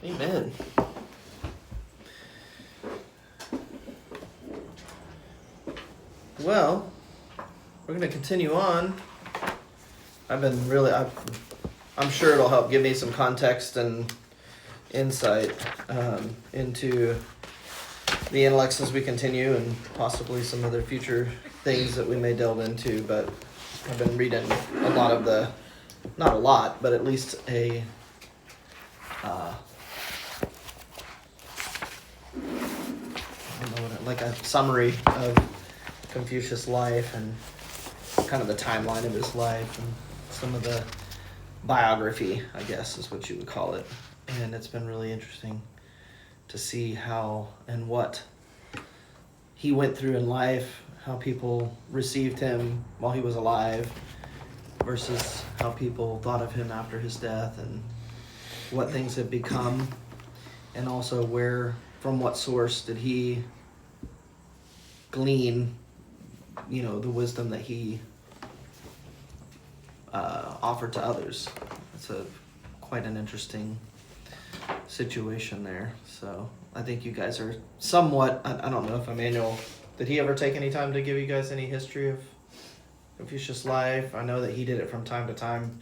Amen. Well, we're going to continue on. I'm sure it'll help give me some context and insight into the Analects as we continue, and possibly some other future things that we may delve into. But I've been reading a lot of not a lot, but at least a like a summary of Confucius' life and kind of the timeline of his life and some of the biography, I guess is what you would call it. And it's been really interesting to see how and what he went through in life, how people received him while he was alive versus how people thought of him after his death, and what things have become, and also from what source did he glean, the wisdom that he offered to others. It's quite an interesting situation there. So I think you guys are somewhat, I don't know if Emmanuel, did he ever take any time to give you guys any history of Confucius' life? I know that he did it from time to time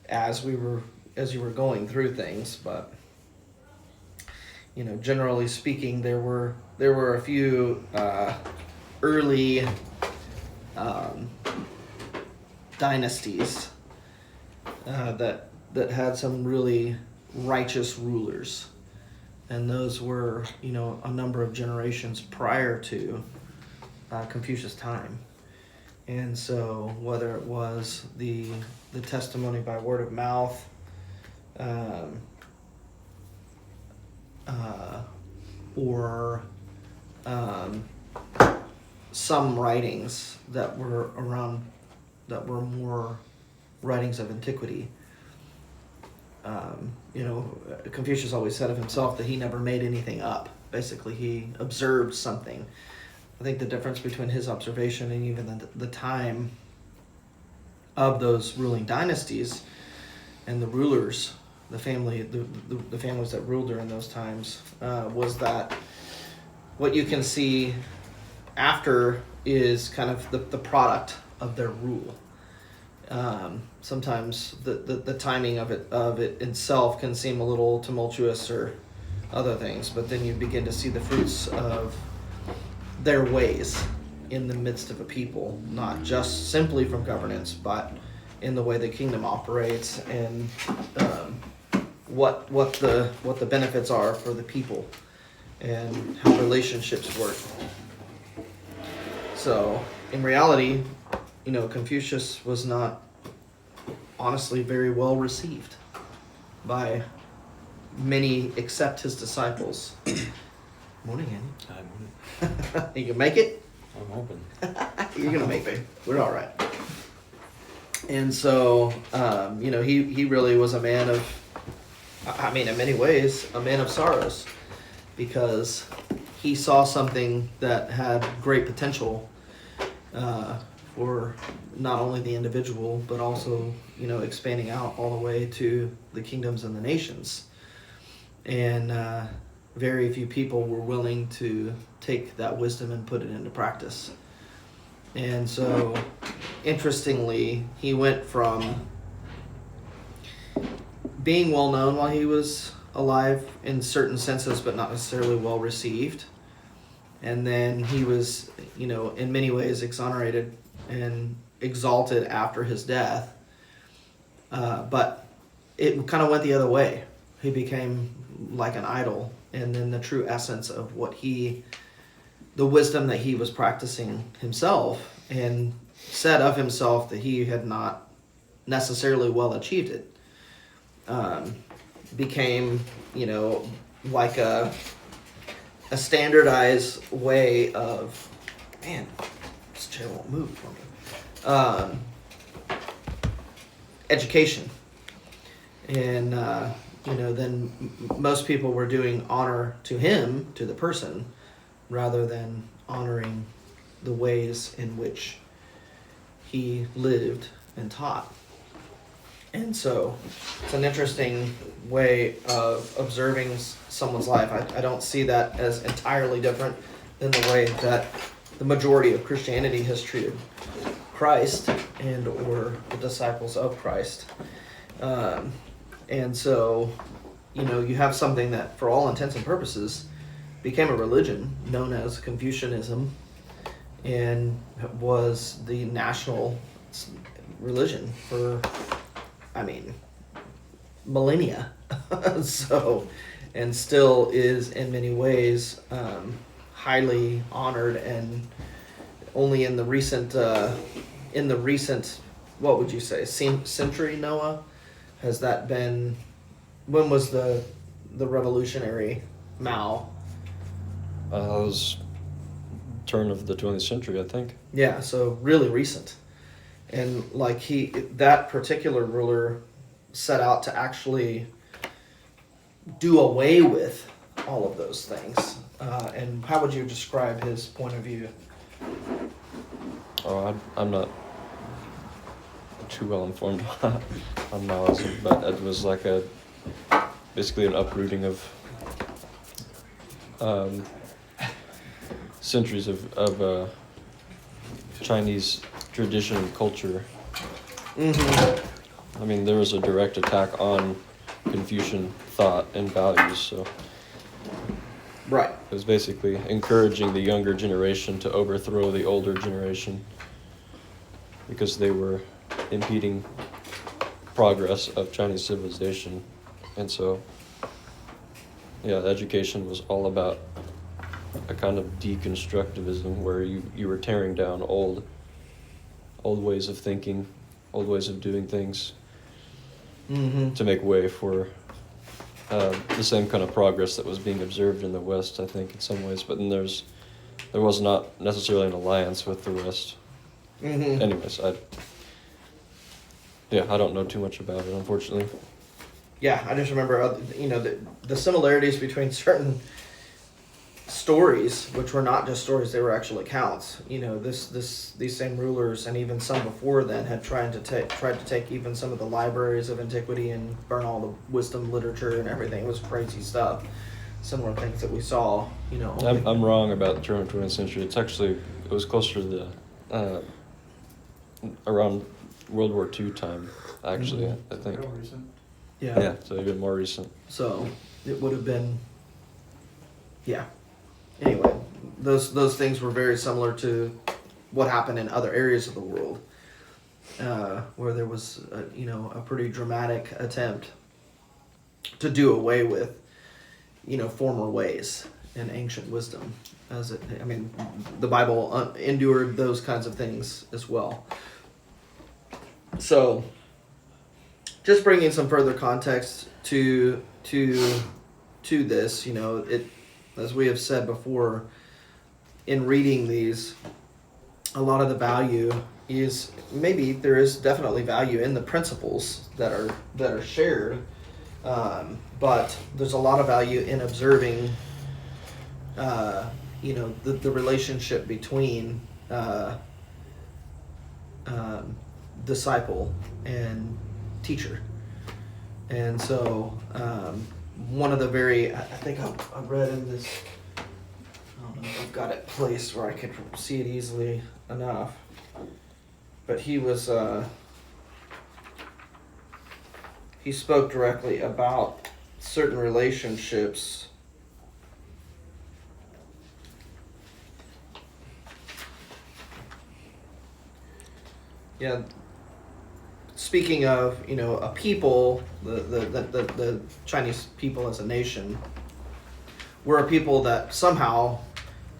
as you were going through things, but generally speaking, there were a few early dynasties that had some really righteous rulers, and those were a number of generations prior to Confucius' time. And so whether it was the testimony by word of mouth, or some writings that were around that were more writings of antiquity. Confucius always said of himself that he never made anything up. Basically, he observed something. I think the difference between his observation and even the time of those ruling dynasties and the rulers, the families that ruled during those times, was that what you can see after is kind of the product of their rule. Sometimes the timing of it itself can seem a little tumultuous or other things, but then you begin to see the fruits of their ways in the midst of a people, not just simply from governance, but in the way the kingdom operates, and what the benefits are for the people and how relationships work. So in reality, Confucius was not honestly very well received by many except his disciples. Morning, Andy. Hi, morning. You can make it? I'm hoping. You're gonna make it. We're all right. And so, he really was a man of, in many ways, a man of sorrows, because he saw something that had great potential for not only the individual, but also, expanding out all the way to the kingdoms and the nations. And very few people were willing to take that wisdom and put it into practice. And so, interestingly, he went from being well known while he was alive in certain senses, but not necessarily well received. And then he was, in many ways exonerated and exalted after his death. But it kind of went the other way. He became like an idol, and then the true essence of the wisdom that he was practicing himself, and said of himself that he had not necessarily well achieved it, became, like a standardized way of, man, this chair won't move for me, education. And, then most people were doing honor to him, to the person, rather than honoring the ways in which he lived and taught. And so it's an interesting way of observing someone's life. I don't see that as entirely different than the way that the majority of Christianity has treated Christ and or the disciples of Christ. And so, you have something that, for all intents and purposes, became a religion known as Confucianism and was the national religion for, millennia. So, and still is in many ways highly honored, and only in the recent, what would you say, century, Noah, has that been? When was the revolutionary Mao? It was turn of the 20th century, I think. Yeah, so really recent. And that particular ruler set out to actually do away with all of those things. And how would you describe his point of view? Oh, I'm not too well informed on Maoism, but it was like basically an uprooting of centuries of Chinese tradition and culture. Mm-hmm. I mean, there was a direct attack on Confucian thought and values, so Right. it was basically encouraging the younger generation to overthrow the older generation because they were impeding progress of Chinese civilization. And so, yeah, education was all about a kind of deconstructivism where you were tearing down old ways of thinking, old ways of doing things, Mm-hmm. to make way for the same kind of progress that was being observed in the West, I think, in some ways. But then there was not necessarily an alliance with the West. Mm-hmm. Anyways, I don't know too much about it, unfortunately. Yeah, I just remember, the similarities between certain stories, which were not just stories, they were actual accounts. These same rulers and even some before then had tried to take even some of the libraries of antiquity and burn all the wisdom literature and everything. It was crazy stuff. Similar things that we saw. I'm wrong about the turn of the 20th century. It was closer to the around World War II time, actually. Mm-hmm. I think. Real recent. Yeah. So even more recent. So it would have been. Yeah. Anyway, those things were very similar to what happened in other areas of the world, where there was a pretty dramatic attempt to do away with former ways and ancient wisdom. The Bible endured those kinds of things as well. So, just bringing some further context to this, it. As we have said before, in reading these, a lot of the value is, maybe there is definitely value in the principles that are shared, but there's a lot of value in observing, the relationship between disciple and teacher. And so, one of the I think I read in this, I don't know if I've got it placed where I could see it easily enough, but he spoke directly about certain relationships. Yeah. Speaking of, a people, the Chinese people as a nation, were a people that somehow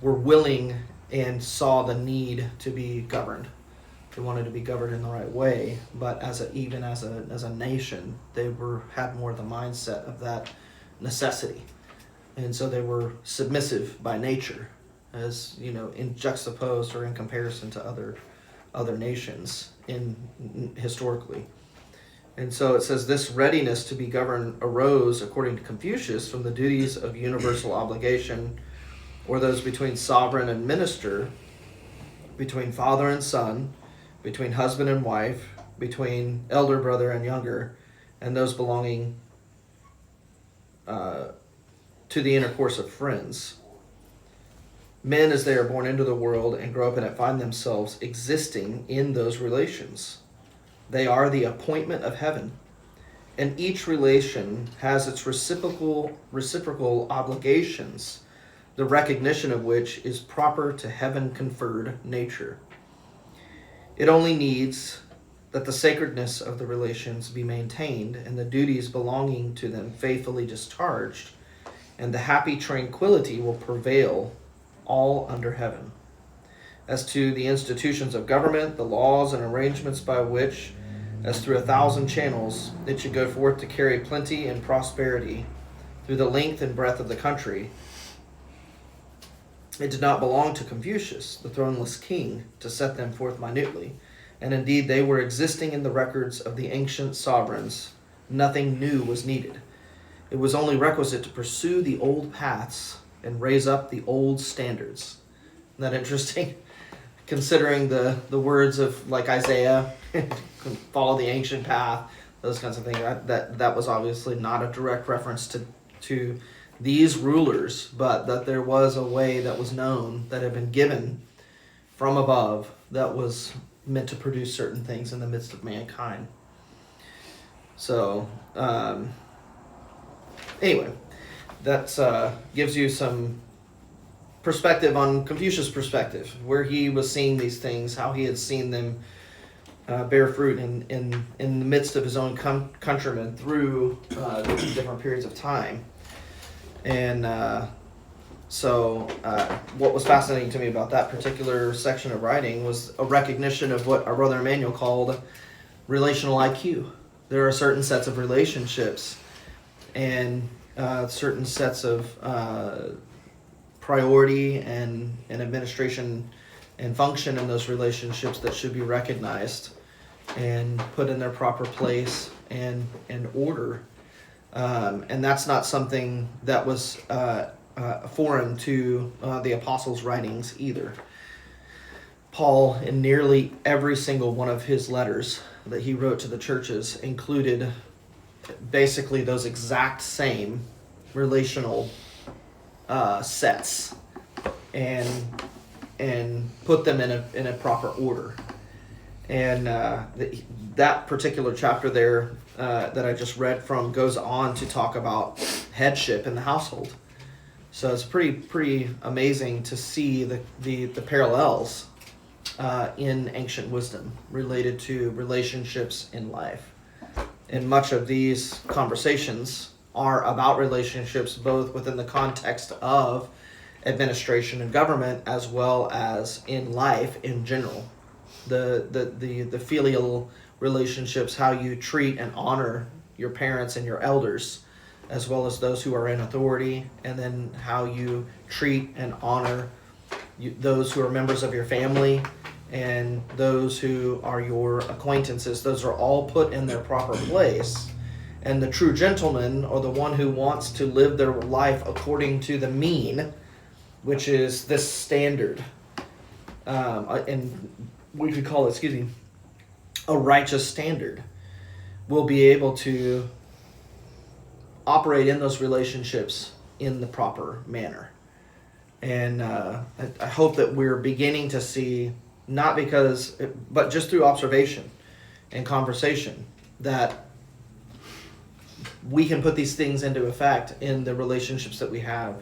were willing and saw the need to be governed. They wanted to be governed in the right way, but as a nation, they had more the mindset of that necessity, and so they were submissive by nature, as in juxtaposed or in comparison to other nations historically. And so it says, this readiness to be governed arose, according to Confucius, from the duties of universal obligation, or those between sovereign and minister, between father and son, between husband and wife, between elder brother and younger, and those belonging to the intercourse of friends. Men, as they are born into the world and grow up in it, find themselves existing in those relations. They are the appointment of heaven, and each relation has its reciprocal obligations, the recognition of which is proper to heaven-conferred nature. It only needs that the sacredness of the relations be maintained and the duties belonging to them faithfully discharged, and the happy tranquility will prevail all under heaven. As to the institutions of government, the laws and arrangements by which, as through 1,000 channels, it should go forth to carry plenty and prosperity through the length and breadth of the country, it did not belong to Confucius, the throneless king, to set them forth minutely, and indeed they were existing in the records of the ancient sovereigns. Nothing new was needed. It was only requisite to pursue the old paths and raise up the old standards. Isn't that interesting? Considering the words of like Isaiah, follow the ancient path, those kinds of things. That was obviously not a direct reference to these rulers, but that there was a way that was known, that had been given from above, that was meant to produce certain things in the midst of mankind. So, anyway, that gives you some perspective on Confucius' perspective, where he was seeing these things, how he had seen them bear fruit in the midst of his own countrymen through different periods of time. And so what was fascinating to me about that particular section of writing was a recognition of what our brother Emmanuel called relational IQ. There are certain sets of relationships and certain sets of priority and administration and function in those relationships that should be recognized and put in their proper place and order. And that's not something that was foreign to the apostles' writings either. Paul, in nearly every single one of his letters that he wrote to the churches, included basically those exact same relational sets and put them in a proper order. And that particular chapter there that I just read from goes on to talk about headship in the household. So it's pretty amazing to see the parallels in ancient wisdom related to relationships in life. And much of these conversations are about relationships both within the context of administration and government as well as in life in general. The filial relationships, how you treat and honor your parents and your elders, as well as those who are in authority, and then how you treat and honor those who are members of your family and those who are your acquaintances. Those are all put in their proper place. And the true gentleman, or the one who wants to live their life according to the mean, which is this standard, and we could call it, a righteous standard, will be able to operate in those relationships in the proper manner. And I hope that we're beginning to see, not because, but just through observation and conversation, that we can put these things into effect in the relationships that we have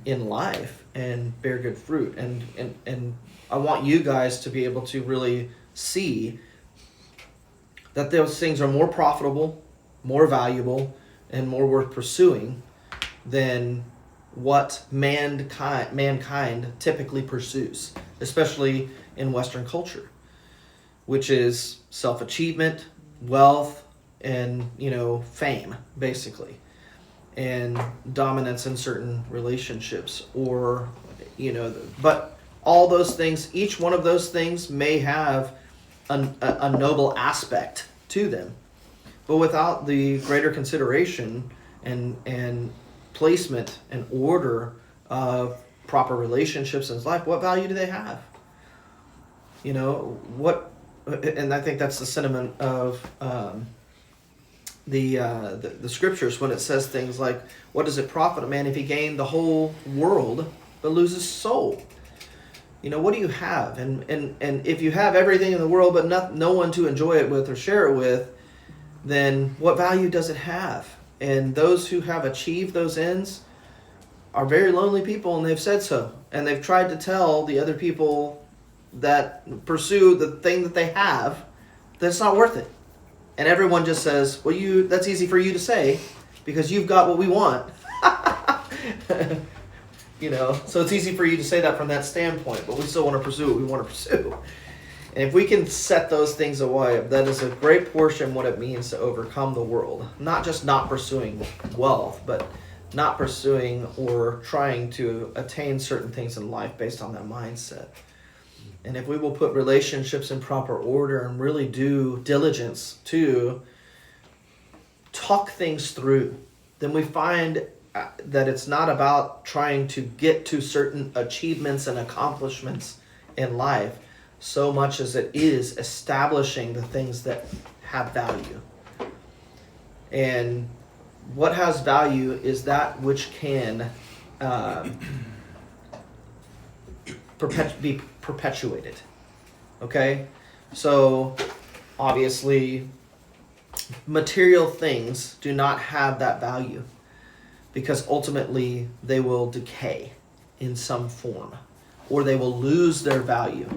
in life and bear good fruit. And I want you guys to be able to really see that those things are more profitable, more valuable, and more worth pursuing than what mankind typically pursues, especially in Western culture, which is self-achievement, wealth, and fame, basically, and dominance in certain relationships, or but all those things, each one of those things may have a noble aspect to them, but without the greater consideration and placement and order of proper relationships in life, what value do they have? and I think that's the sentiment of the scriptures when it says things like, "What does it profit a man if he gain the whole world but loses his soul?" What do you have? And if you have everything in the world but no one to enjoy it with or share it with, then what value does it have? And those who have achieved those ends are very lonely people, and they've said so. And they've tried to tell the other people that pursue the thing that they have that it's not worth it. And everyone just says, well, that's easy for you to say because you've got what we want. So it's easy for you to say that from that standpoint, but we still want to pursue what we want to pursue. And if we can set those things away, that is a great portion what it means to overcome the world. Not just not pursuing wealth, but not pursuing or trying to attain certain things in life based on that mindset. And if we will put relationships in proper order and really do diligence to talk things through, then we find that it's not about trying to get to certain achievements and accomplishments in life so much as it is establishing the things that have value. And what has value is that which can be perpetuated. Okay? So, obviously, material things do not have that value because ultimately they will decay in some form or they will lose their value.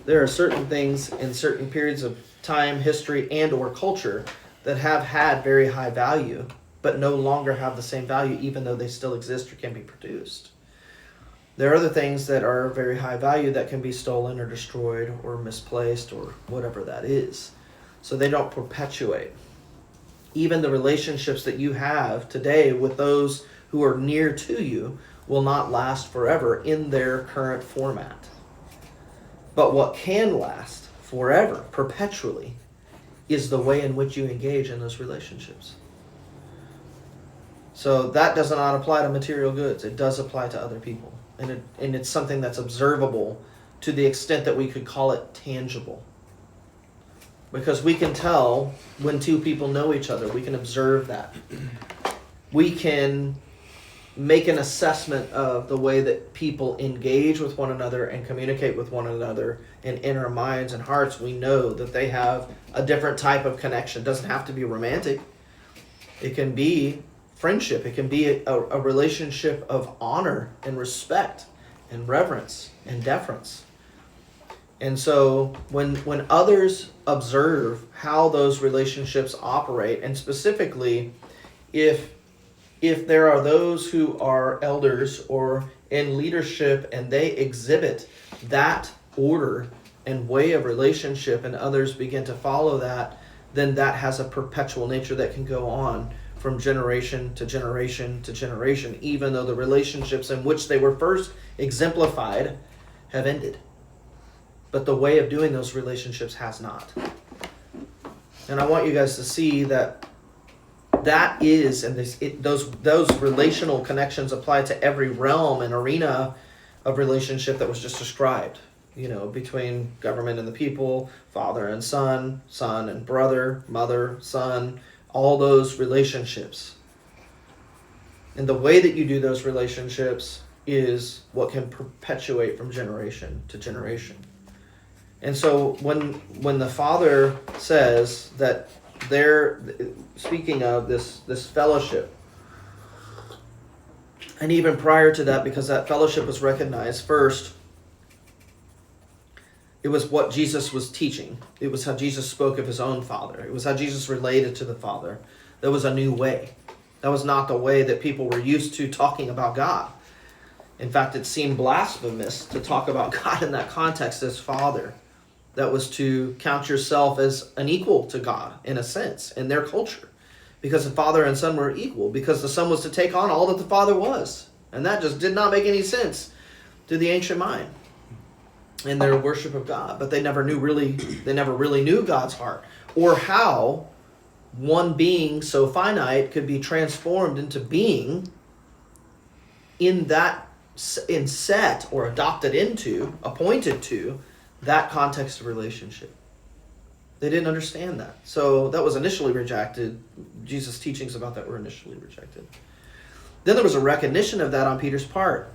There are certain things in certain periods of time, history, and or culture that have had very high value but no longer have the same value even though they still exist or can be produced. There are other things that are very high value that can be stolen or destroyed or misplaced or whatever that is. So they don't perpetuate. Even the relationships that you have today with those who are near to you will not last forever in their current format. But what can last forever, perpetually, is the way in which you engage in those relationships. So that does not apply to material goods. It does apply to other people. And it's something that's observable to the extent that we could call it tangible. Because we can tell when two people know each other. We can observe that. We can make an assessment of the way that people engage with one another and communicate with one another. And in our minds and hearts, we know that they have a different type of connection. It doesn't have to be romantic. It can be friendship. It can be a relationship of honor and respect and reverence and deference. And so when others observe how those relationships operate, and specifically if there are those who are elders or in leadership and they exhibit that order and way of relationship and others begin to follow that, then that has a perpetual nature that can go on from generation to generation to generation, even though the relationships in which they were first exemplified have ended. But the way of doing those relationships has not. And I want you guys to see that is, and those relational connections apply to every realm and arena of relationship that was just described. Between government and the people, father and son and brother, mother, son, all those relationships. And the way that you do those relationships is what can perpetuate from generation to generation. And so when the Father says that they're speaking of this fellowship, and even prior to that, because that fellowship was recognized first, it was what Jesus was teaching. It was how Jesus spoke of his own Father. It was how Jesus related to the Father. There was a new way. That was not the way that people were used to talking about God. In fact, it seemed blasphemous to talk about God in that context as Father. That was to count yourself as an equal to God, in a sense, in their culture. Because the Father and Son were equal. Because the Son was to take on all that the Father was. And that just did not make any sense to the ancient mind in their worship of God. But they never really knew God's heart. Or how one being so finite could be transformed into being in set or adopted into, appointed to, that context of relationship. They didn't understand that. So that was initially rejected. Jesus' teachings about that were initially rejected. Then there was a recognition of that on Peter's part.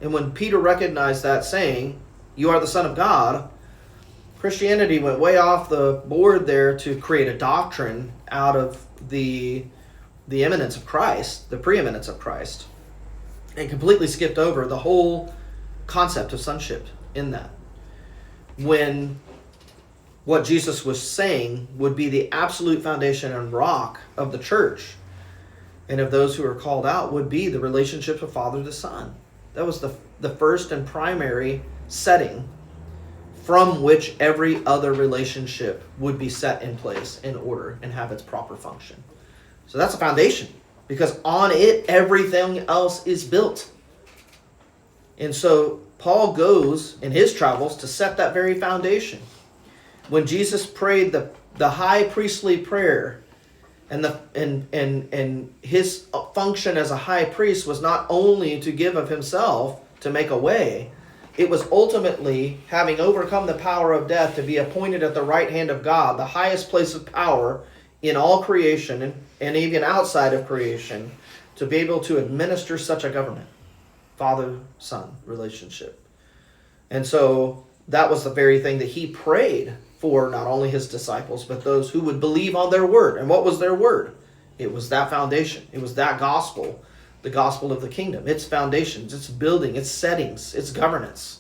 And when Peter recognized that, saying, "You are the Son of God," Christianity went way off the board there to create a doctrine out of the eminence of Christ, the preeminence of Christ, and completely skipped over the whole concept of sonship in that. When what Jesus was saying would be the absolute foundation and rock of the church and of those who are called out would be the relationship of Father to Son. That was the first and primary setting from which every other relationship would be set in place in order and have its proper function. So that's a foundation, because on it everything else is built. And so Paul goes in his travels to set that very foundation. When Jesus prayed the high priestly prayer, and his function as a high priest was not only to give of himself to make a way, it was ultimately, having overcome the power of death, to be appointed at the right hand of God, the highest place of power in all creation and even outside of creation, to be able to administer such a government, Father-Son relationship. And so that was the very thing that he prayed for, not only his disciples, but those who would believe on their word. And what was their word? It was that foundation. It was that gospel, the gospel of the kingdom, its foundations, its building, its settings, its governance.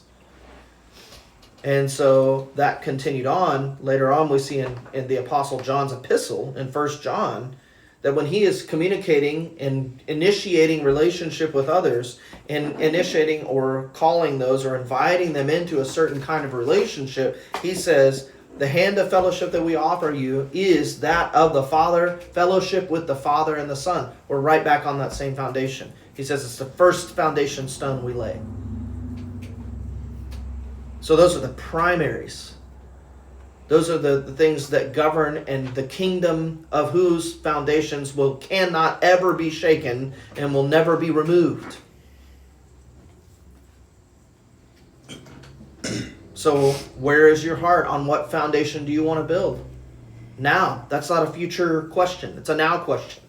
And so that continued on. Later on, we see in the Apostle John's epistle, in 1 John, that when he is communicating and initiating relationship with others, and initiating or calling those or inviting them into a certain kind of relationship, he says, the hand of fellowship that we offer you is that of the Father, fellowship with the Father and the Son. We're right back on that same foundation. He says it's the first foundation stone we lay. So those are the primaries. Those are the things that govern, and the kingdom of whose foundations cannot ever be shaken and will never be removed. So where is your heart? On what foundation do you want to build? Now. That's not a future question. It's a now question.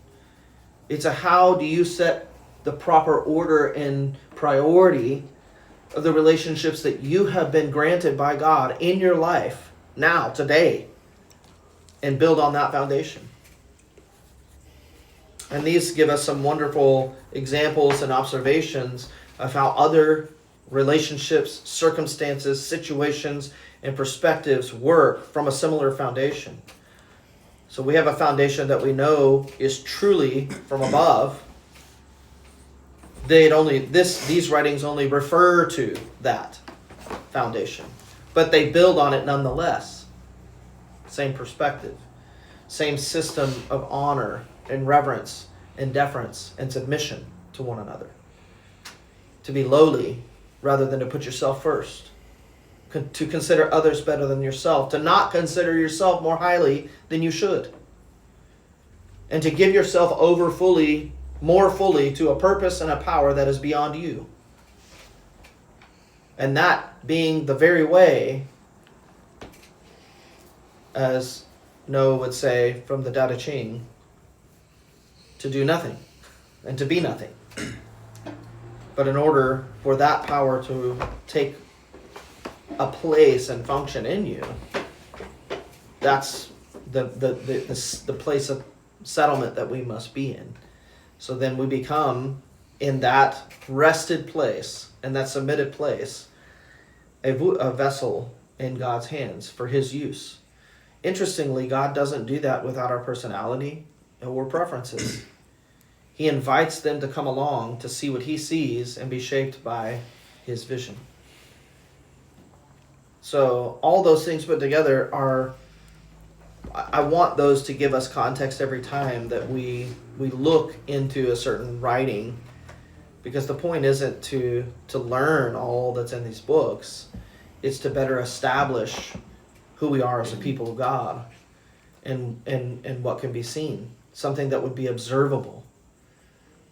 It's a how do you set the proper order and priority of the relationships that you have been granted by God in your life now, today, and build on that foundation. And these give us some wonderful examples and observations of how other relationships, circumstances, situations, and perspectives work from a similar foundation. So we have a foundation that we know is truly from above. These writings only refer to that foundation, but they build on it nonetheless. Same perspective, same system of honor and reverence and deference and submission to one another. To be lowly rather than to put yourself first. To consider others better than yourself. To not consider yourself more highly than you should. And to give yourself over more fully to a purpose and a power that is beyond you. And that being the very way, as Noah would say from the Tao Te Ching, to do nothing and to be nothing. But in order for that power to take a place and function in you, that's the place of settlement that we must be in. So then we become, in that rested place, and that submitted place, a vessel in God's hands for his use. Interestingly, God doesn't do that without our personality or preferences. He invites them to come along to see what he sees and be shaped by his vision. So all those things put together I want those to give us context every time that we look into a certain writing, because the point isn't to learn all that's in these books. It's to better establish who we are as a people of God and what can be seen, something that would be observable.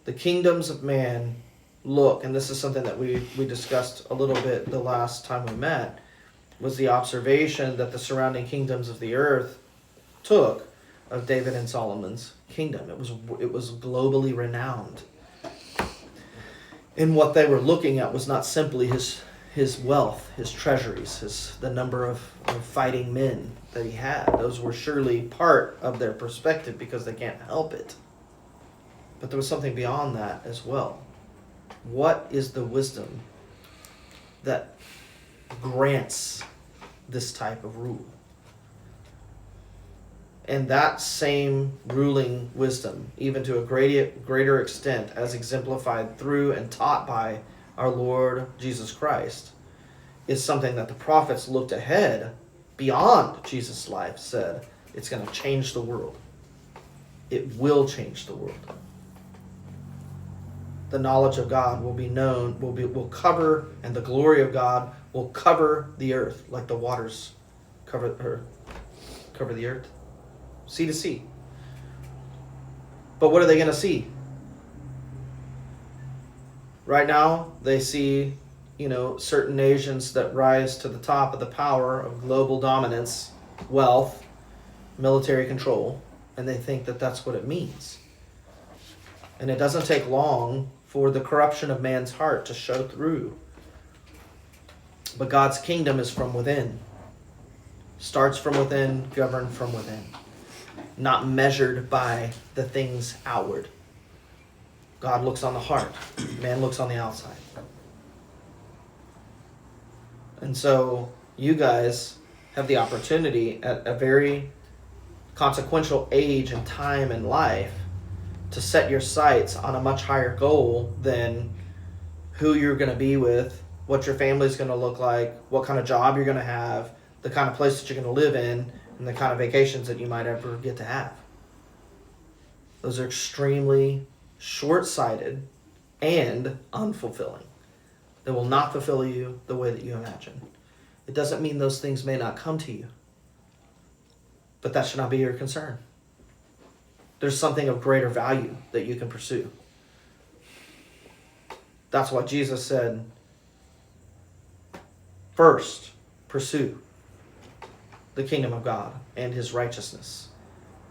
The kingdoms of man look, and this is something that we discussed a little bit the last time we met, was the observation that the surrounding kingdoms of the earth took of David and Solomon's kingdom. It was globally renowned. And what they were looking at was not simply his wealth, his treasuries, the number of fighting men that he had. Those were surely part of their perspective because they can't help it. But there was something beyond that as well. What is the wisdom that grants this type of rule? And that same ruling wisdom, even to a greater extent, as exemplified through and taught by our Lord Jesus Christ, is something that the prophets looked ahead beyond Jesus' life, said it's going to change the world. It will change the world. The knowledge of God will be known, will cover, and the glory of God will cover the earth like the waters cover the earth. Sea to sea. But what are they going to see? Right now, they see, certain nations that rise to the top of the power of global dominance, wealth, military control, and they think that that's what it means. And it doesn't take long for the corruption of man's heart to show through. But God's kingdom is from within. Starts from within, governed from within. Not measured by the things outward. God looks on the heart. Man looks on the outside. And so you guys have the opportunity at a very consequential age and time in life to set your sights on a much higher goal than who you're going to be with, what your family's going to look like, what kind of job you're going to have, the kind of place that you're going to live in, and the kind of vacations that you might ever get to have. Those are extremely short-sighted and unfulfilling. They will not fulfill you the way that you imagine. It doesn't mean those things may not come to you, but that should not be your concern. There's something of greater value that you can pursue. That's why Jesus said, first, pursue the kingdom of God and his righteousness.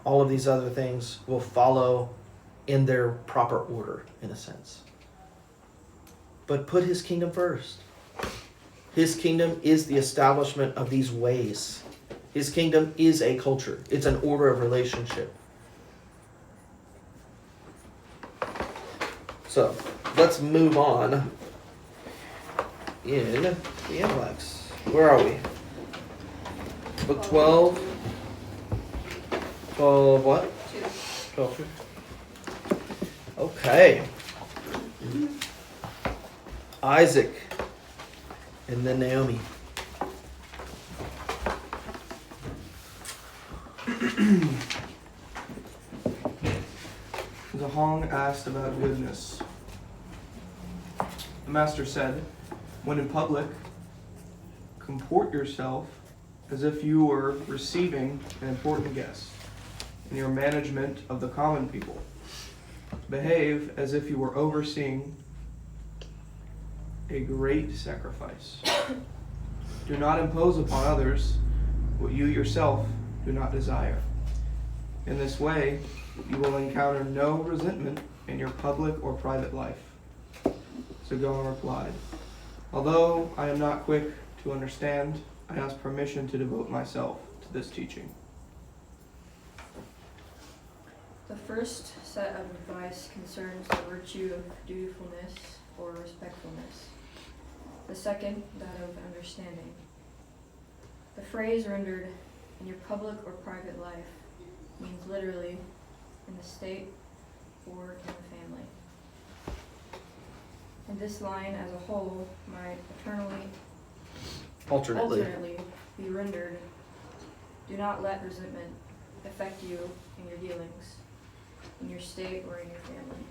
All of these other things will follow in their proper order, in a sense. But put his kingdom first. His kingdom is the establishment of these ways. His kingdom is a culture. It's an order of relationship. So, let's move on in the Analects. Where are we? Book 12. 12 what? 12. Okay. Isaac and then Naomi. Zahong asked about goodness. The master said, when in public, comport yourself as if you were receiving an important guest in your management of the common people. Behave as if you were overseeing a great sacrifice. Do not impose upon others what you yourself do not desire. In this way, you will encounter no resentment in your public or private life. Zagong replied, although I am not quick to understand, I ask permission to devote myself to this teaching. The first set of advice concerns the virtue of dutifulness or respectfulness. The second, that of understanding. The phrase rendered in your public or private life means literally in the state or in the family. And this line as a whole might alternately be rendered, do not let resentment affect you in your dealings, in your state or in your family.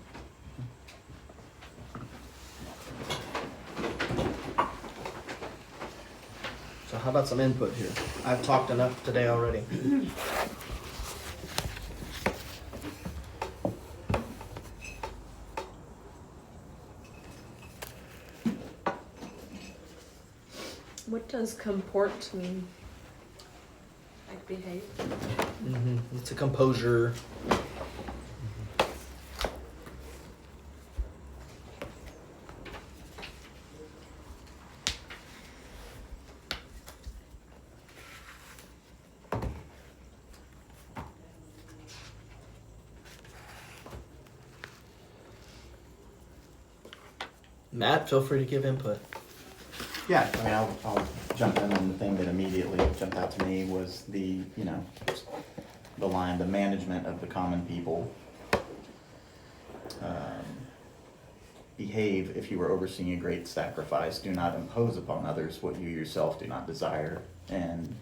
So how about some input here? I've talked enough today already. What does comport mean? Like behave? It's a composure. Matt, feel free to give input. Yeah, I mean, I'll jump in on the thing that immediately jumped out to me was the, the line, the management of the common people. Behave if you were overseeing a great sacrifice. Do not impose upon others what you yourself do not desire. And,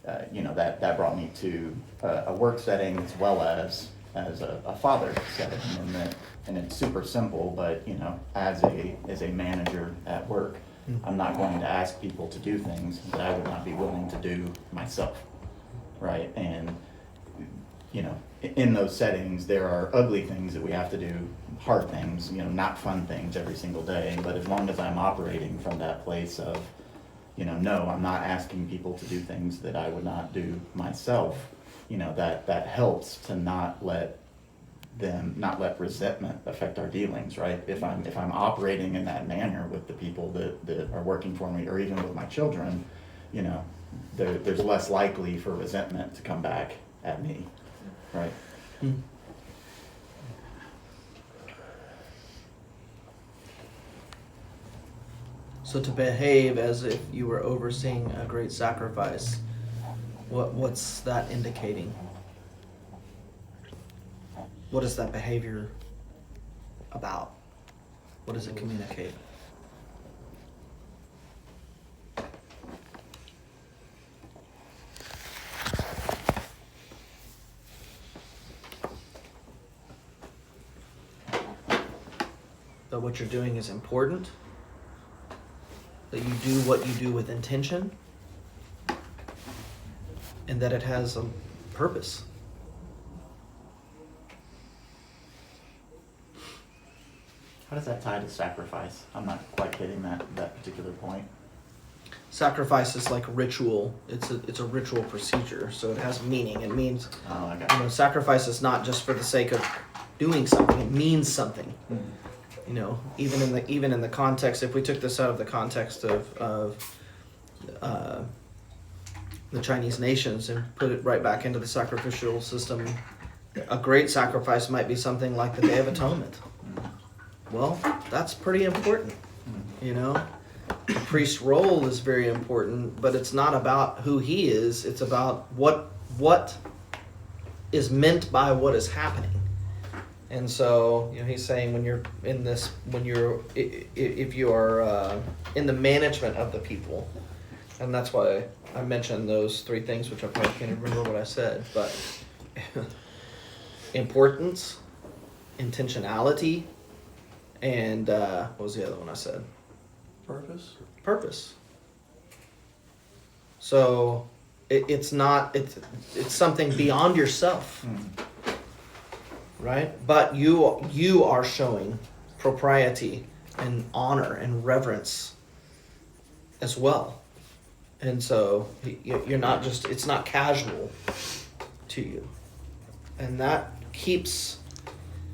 that brought me to a work setting as well as a father setting. And it's super simple, but, as a manager at work, I'm not going to ask people to do things that I would not be willing to do myself, right? And, in those settings, there are ugly things that we have to do, hard things, not fun things every single day. But as long as I'm operating from that place of, no, I'm not asking people to do things that I would not do myself, that helps to not let resentment affect our dealings, right? If I'm operating in that manner with the people that are working for me, or even with my children, there's less likely for resentment to come back at me, right? So to behave as if you were overseeing a great sacrifice, what's that indicating? What is that behavior about? What does it communicate? That what you're doing is important? That you do what you do with intention? And that it has a purpose? How does that tie to sacrifice? I'm not quite hitting that particular point. Sacrifice is like ritual. It's a ritual procedure, so it has meaning. It means, sacrifice is not just for the sake of doing something. It means something. Even in the context, if we took this out of the context of the Chinese nations and put it right back into the sacrificial system, a great sacrifice might be something like the Day of Atonement. Well, that's pretty important. The priest's role is very important, but it's not about who he is. It's about what is meant by what is happening. And so, he's saying if you are in the management of the people, and that's why I mentioned those three things, which I probably can't even remember what I said, but importance, intentionality, and what was the other one I said? Purpose. So it's something beyond yourself. Right? But you are showing propriety and honor and reverence as well. And so you're not just, it's not casual to you. And that keeps,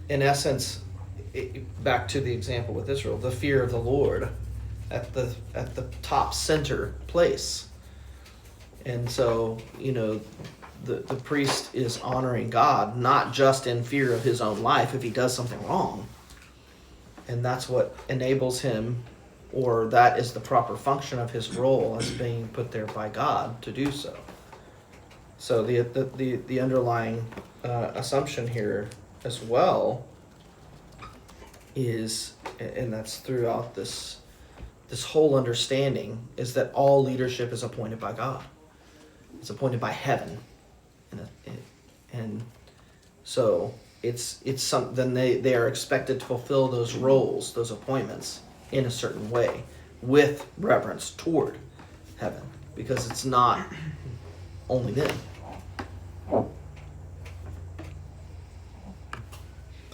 in essence, back to the example with Israel, the fear of the Lord at the top center place. And so, the priest is honoring God, not just in fear of his own life if he does something wrong. And that's what enables him, or that is the proper function of his role as being put there by God to do so. So the underlying assumption here as well is, and that's throughout this whole understanding, is that all leadership is appointed by God. It's appointed by heaven. And so then they are expected to fulfill those roles, those appointments, in a certain way with reverence toward heaven, because it's not only them.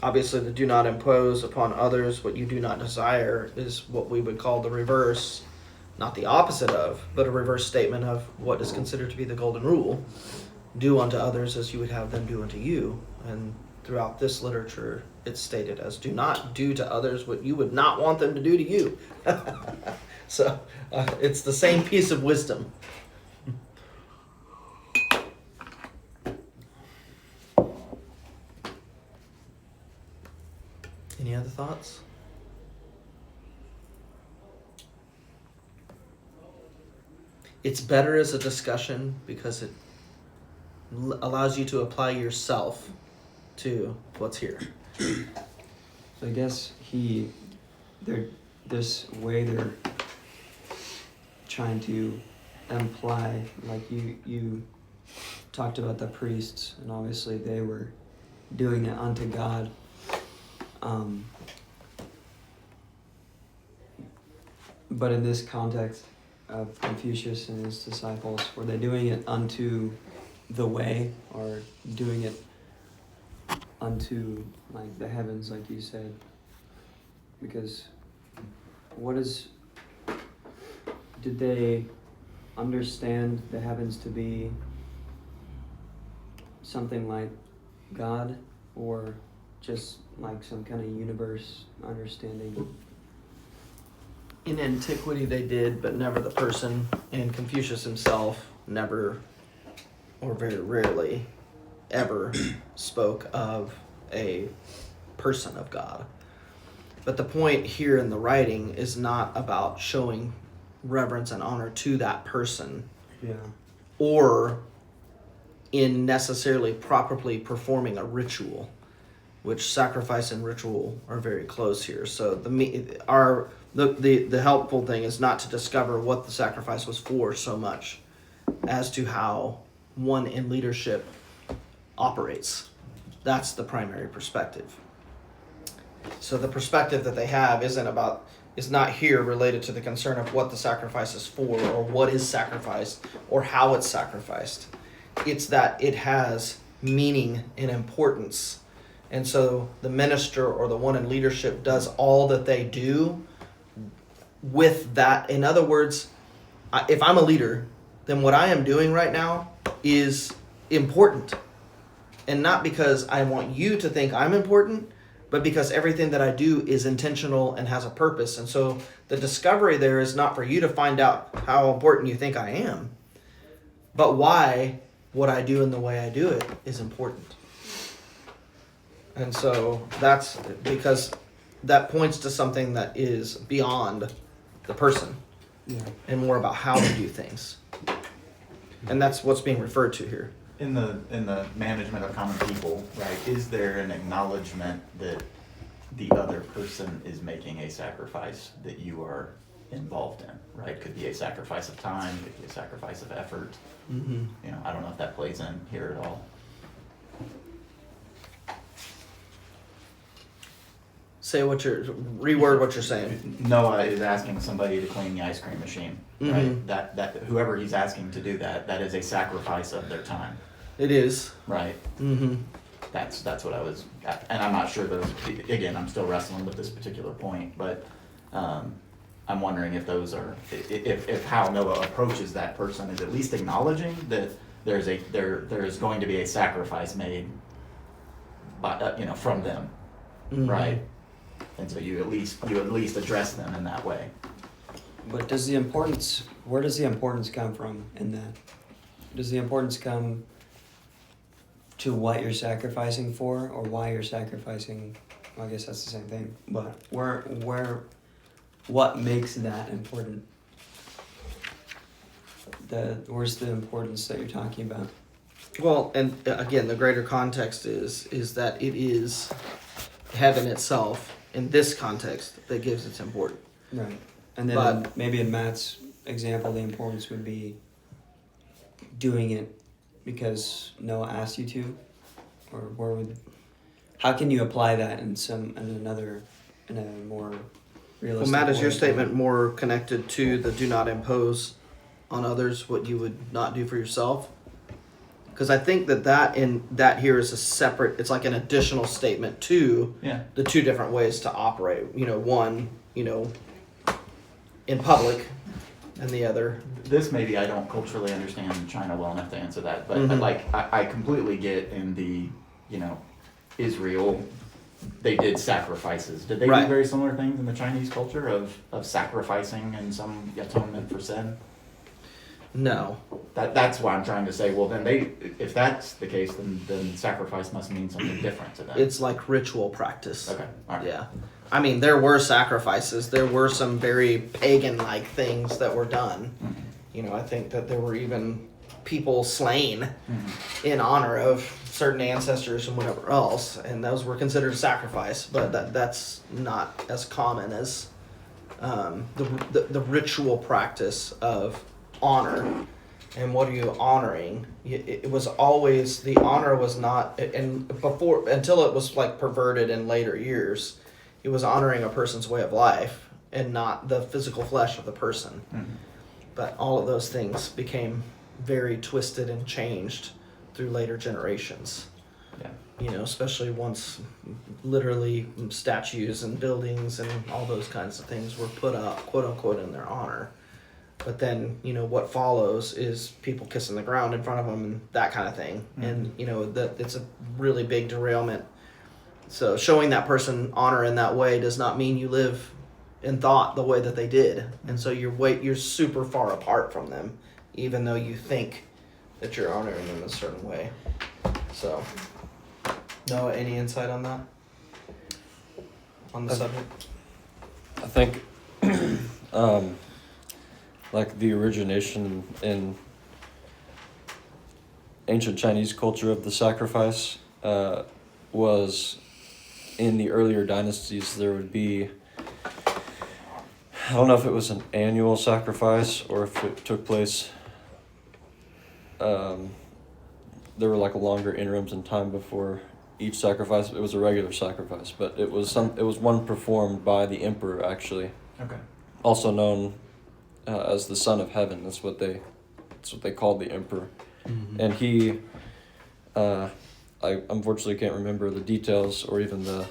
Obviously, the do not impose upon others what you do not desire is what we would call the reverse not the opposite of, but a reverse statement of what is considered to be the golden rule. Do unto others as you would have them do unto you. And throughout this literature, it's stated as do not do to others what you would not want them to do to you. So it's the same piece of wisdom. Any other thoughts? It's better as a discussion because it allows you to apply yourself to what's here. So I guess they're trying to imply, like you talked about the priests, and obviously they were doing it unto God. But in this context of Confucius and his disciples, were they doing it unto the way, or doing it unto like the heavens, like you said? Because did they understand the heavens to be something like God, or just like some kind of universe understanding? In antiquity they did, but never the person, and Confucius himself never, or very rarely, ever spoke of a person of God. But the point here in the writing is not about showing reverence and honor to that person, Yeah. or in necessarily properly performing a ritual, which sacrifice and ritual are very close here. So the helpful thing is not to discover what the sacrifice was for so much as to how one in leadership operates. That's the primary perspective. So the perspective that they have is not here related to the concern of what the sacrifice is for, or what is sacrificed, or how it's sacrificed. It's that it has meaning and importance. And so the minister or the one in leadership does all that they do with that. In other words, if I'm a leader, then what I am doing right now is important. And not because I want you to think I'm important, but because everything that I do is intentional and has a purpose. And so the discovery there is not for you to find out how important you think I am, but why what I do and the way I do it is important. And so that's because that points to something that is beyond the person, Yeah. and more about how to do things. And that's what's being referred to here. In the management of common people, right, is there an acknowledgement that the other person is making a sacrifice that you are involved in, right? Could be a sacrifice of time, could be a sacrifice of effort. Mm-hmm. You know, I don't know if that plays in here at all. Reword what you're saying. Noah is asking somebody to clean the ice cream machine, right? Mhm. That whoever he's asking to do that is a sacrifice of their time, It is. right? Mm-hmm. That's what I was, and I'm not sure those, again, I'm still wrestling with this particular point, but I'm wondering if those are, if how Noah approaches that person is at least acknowledging that there is going to be a sacrifice made by, from them, Mm-hmm. right? And so you at least address them in that way. But where does the importance come from in that? Does the importance come to what you're sacrificing for, or why you're sacrificing? Well, I guess that's the same thing. But what makes that important? Where's the importance that you're talking about? Well, and again, the greater context is that it is heaven itself in this context that gives its importance. Right. And then maybe in Matt's example, the importance would be doing it because Noah asked you to, or how can you apply that in a more realistic Well, Matt, is your way? statement more connected to the do not impose on others what you would not do for yourself? Because I think that here is a separate, it's like an additional statement to the two different ways to operate. One, in public, and the other. This maybe I don't culturally understand China well enough to answer that, but Mhm. like I completely get in the, you know, Israel, they did sacrifices. Did they Right. do very similar things in the Chinese culture of sacrificing and some atonement for sin? No. That's why I'm trying to say, well, then if that's the case, then sacrifice must mean something different to them. It's like ritual practice. Okay, all right. Yeah. I mean, there were sacrifices. There were some very pagan-like things that were done. Mhm. You know, I think that there were even people slain Mhm. in honor of certain ancestors and whatever else, and those were considered a sacrifice. But that's not as common as the ritual practice of honor. And what are you honoring? It was always, the honor was not, and before, until it was like perverted in later years, it was honoring a person's way of life and not the physical flesh of the person. Mhm. But all of those things became very twisted and changed through later generations. Yeah. You know, especially once literally statues and buildings and all those kinds of things were put up, quote unquote, in their honor. But then, you know, what follows is people kissing the ground in front of them and that kind of thing. Mhm. And, you know, that it's a really big derailment. So showing that person honor in that way does not mean you live in thought the way that they did. And so you're super far apart from them, even though you think that you're honoring them in a certain way. So, Noah, any insight on that? On the subject? I think, like the origination in ancient Chinese culture of the sacrifice was in the earlier dynasties. There would be, I don't know if it was an annual sacrifice or if it took place. There were like longer interims in time before each sacrifice. It was a regular sacrifice, but it was one performed by the emperor, actually, Okay. also known as the Son of Heaven. That's what they called the emperor. Mm-hmm. And he, I unfortunately can't remember the details or even the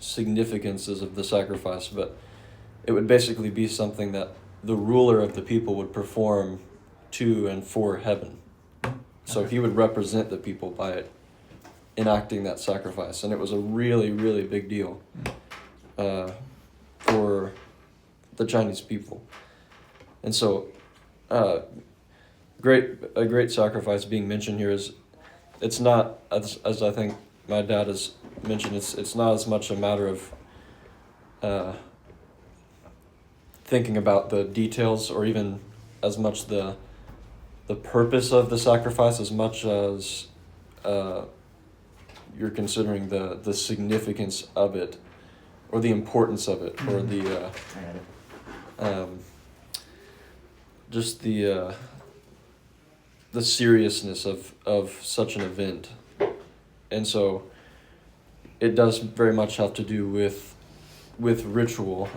significances of the sacrifice, but it would basically be something that the ruler of the people would perform to and for heaven. So he would represent the people by enacting that sacrifice, and it was a really, really big deal for the Chinese people. And so, a great sacrifice being mentioned here is, it's not, as I think my dad has mentioned, it's not as much a matter of thinking about the details or even as much the purpose of the sacrifice, as much as you're considering the significance of it or the importance of it, or the I got it. just the seriousness of such an event. And so it does very much have to do with ritual,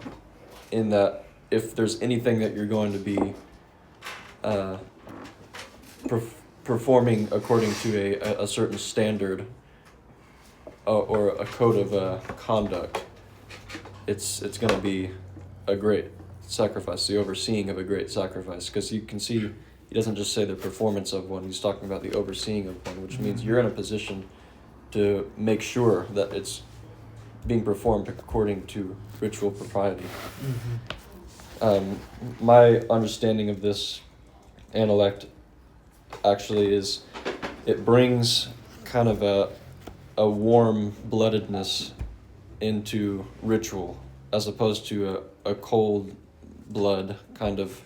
in that if there's anything that you're going to be performing according to a certain standard or a code of conduct, it's going to be a great sacrifice, the overseeing of a great sacrifice, because you can see he doesn't just say the performance of one, he's talking about the overseeing of one, which means you're in a position to make sure that it's being performed according to ritual propriety. My understanding of this Analect actually is it brings kind of a warm-bloodedness into ritual, as opposed to a cold blood kind of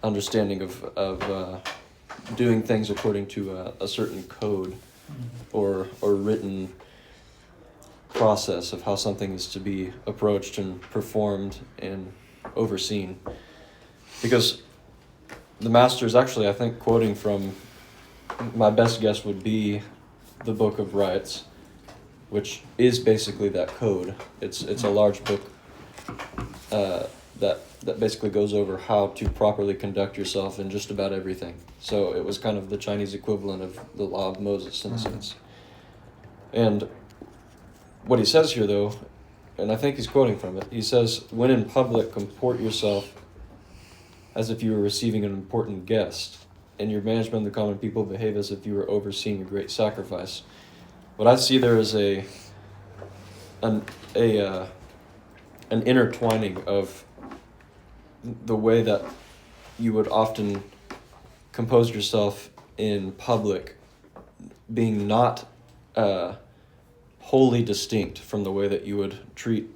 understanding of doing things according to a certain code or written process of how something is to be approached and performed and overseen. Because the master is actually, I think, quoting from, my best guess would be the Book of Rites, which is basically that code. It's a large book that basically goes over how to properly conduct yourself in just about everything. So it was kind of the Chinese equivalent of the Law of Moses in a sense. And what he says here, though, and I think he's quoting from it, he says, "When in public, comport yourself as if you were receiving an important guest, and your management of the common people behave as if you were overseeing a great sacrifice. What I see there is an intertwining of the way that you would often compose yourself in public being not wholly distinct from the way that you would treat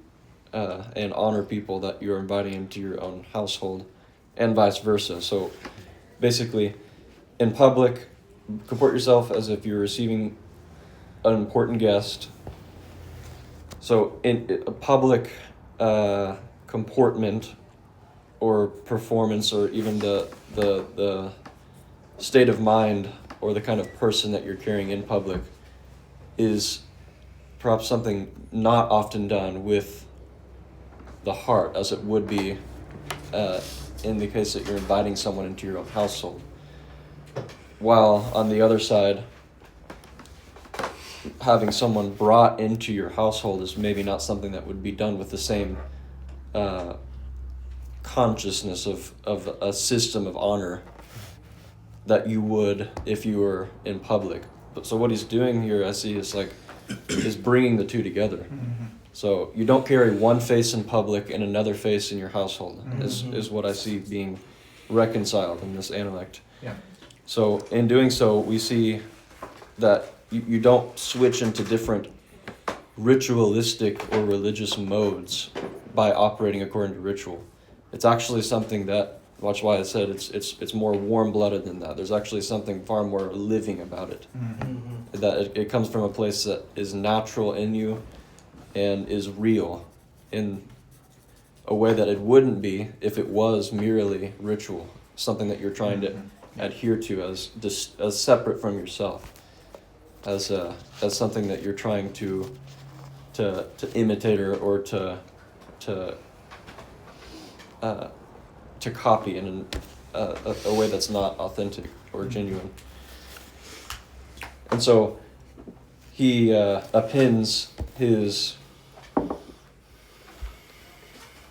and honor people that you're inviting into your own household, and vice versa. So basically, in public, comport yourself as if you're receiving an important guest. So in a public comportment or performance, or even the state of mind or the kind of person that you're carrying in public, is perhaps something not often done with the heart, as it would be in the case that you're inviting someone into your own household. While on the other side, having someone brought into your household is maybe not something that would be done with the same consciousness of a system of honor that you would if you were in public. So what he's doing here, I see, is bringing the two together. So you don't carry one face in public and another face in your household, is what I see being reconciled in this Analect. Yeah. So in doing so, we see that you don't switch into different ritualistic or religious modes by operating according to ritual. It's actually something that, watch why I said it's more warm-blooded than that. There's actually something far more living about it. That it comes from a place that is natural in you and is real in a way that it wouldn't be if it was merely ritual, something that you're trying to adhere to as separate from yourself, as something that you're trying to imitate or to copy in a way that's not authentic or genuine. And so he appends his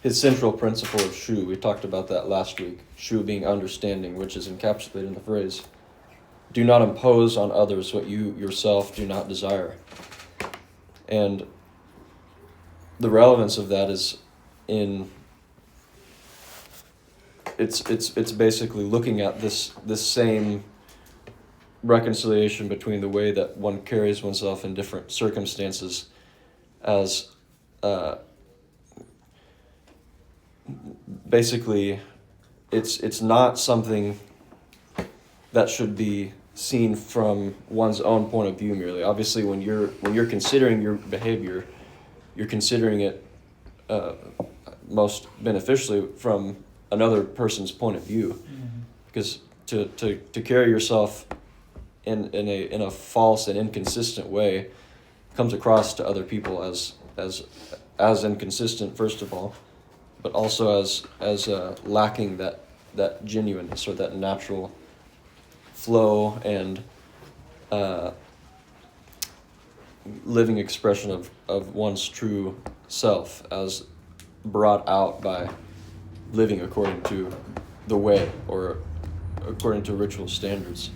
central principle of shu. We talked about that last week. Shu being understanding, which is encapsulated in the phrase, do not impose on others what you yourself do not desire. And the relevance of that is it's basically looking at this same reconciliation between the way that one carries oneself in different circumstances as basically it's not something that should be seen from one's own point of view merely. Obviously, when you're considering your behavior, you're considering it most beneficially from another person's point of view, because to carry yourself in a false and inconsistent way comes across to other people as inconsistent, first of all, but also as lacking that genuineness or that natural flow and living expression of one's true self as brought out by living according to the way or according to ritual standards,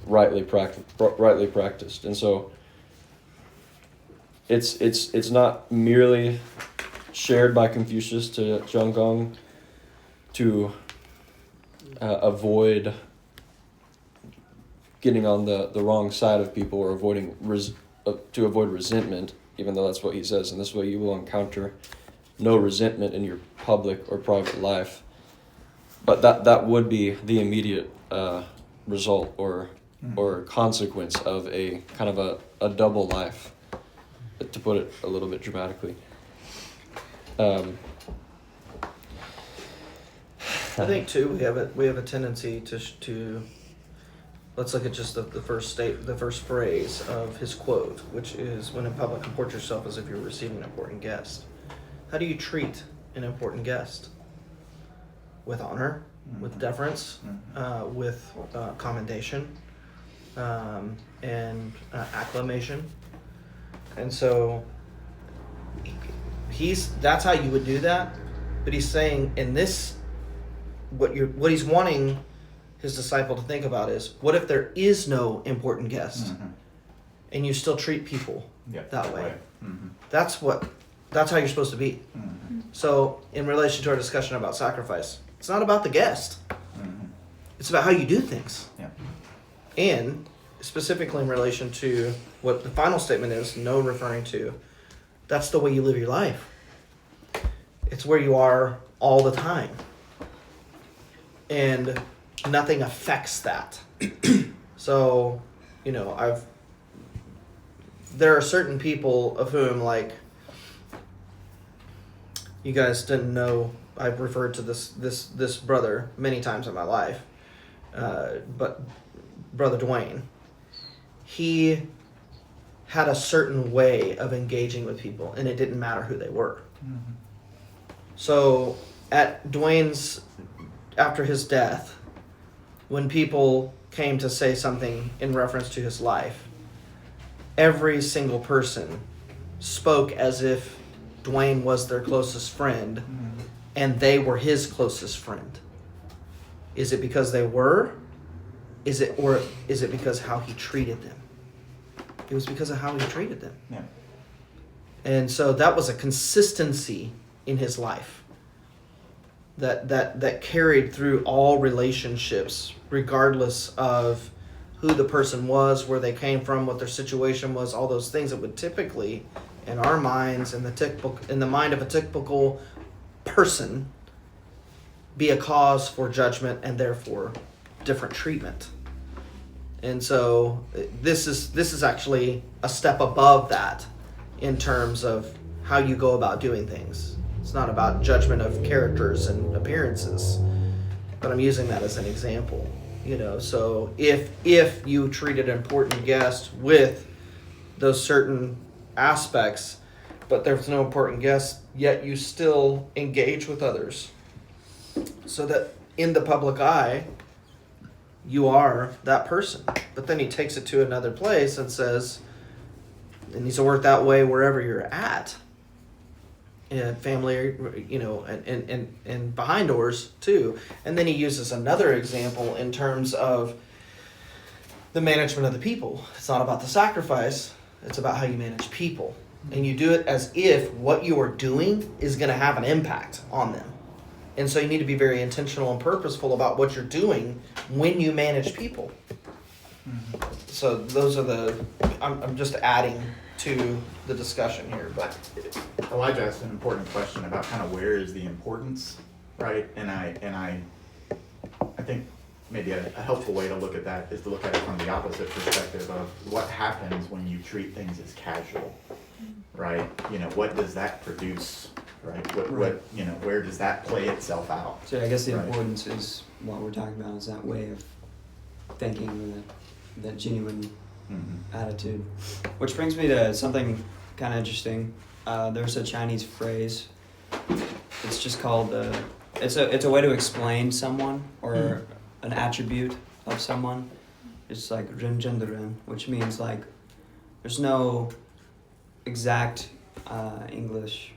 rightly practiced. And so it's not merely shared by Confucius to Zhang Gong to avoid getting on the wrong side of people or to avoid resentment, even though that's what he says. And this way you will encounter no resentment in your public or private life. But that would be the immediate result or consequence of a kind of a double life, to put it a little bit dramatically. I think too we have a tendency to let's look at just the first phrase of his quote, which is, when in public, comport yourself as if you're receiving an important guest. How do you treat an important guest? With honor, with deference, with commendation, and acclamation. And so that's how you would do that. But he's saying in this what he's wanting his disciple to think about is, what if there is no important guest Mhm. and you still treat people Yep. that way? Right. Mhm. That's how you're supposed to be. Mhm. So in relation to our discussion about sacrifice, it's not about the guest. Mhm. It's about how you do things. Yeah. And specifically in relation to what the final statement is, no referring to, that's the way you live your life. It's where you are all the time. And nothing affects that. So, there are certain people of whom, like, you guys didn't know, I've referred to this brother many times in my life, but Brother Dwayne, he had a certain way of engaging with people, and it didn't matter who they were. Mhm. So at Dwayne's, after his death, when people came to say something in reference to his life, every single person spoke as if Dwayne was their closest friend Mhm. and they were his closest friend. Is it because they were? Is it because how he treated them? It was because of how he treated them. Yeah. And so that was a consistency in his life that carried through all relationships, regardless of who the person was, where they came from, what their situation was, all those things that would typically, in our minds, in the mind of a typical person, be a cause for judgment and therefore different treatment. And so this is actually a step above that in terms of how you go about doing things. It's not about judgment of characters and appearances, but I'm using that as an example. So if you treated an important guest with those certain aspects, but there's no important guest, yet you still engage with others, so that in the public eye, you are that person. But then he takes it to another place and says, it needs to work that way wherever you're at. And family, and behind doors too. And then he uses another example in terms of the management of the people. It's not about the sacrifice, it's about how you manage people. And you do it as if what you are doing is going to have an impact on them. And so you need to be very intentional and purposeful about what you're doing when you manage people. Mhm. So those are I'm just adding to the discussion here, but Elijah asked an important question about kind of where is the importance, right? And I think maybe a helpful way to look at that is to look at it from the opposite perspective of what happens when you treat things as casual, right? What does that produce, right? What where does that play itself out? So I guess the Right. importance is what we're talking about is that way of thinking with that genuine Mhm. attitude. Which brings me to something kind of interesting. There's a Chinese phrase. It's just called it's a way to explain someone or an attribute of someone. It's like ren zhen de ren, which means like there's no exact English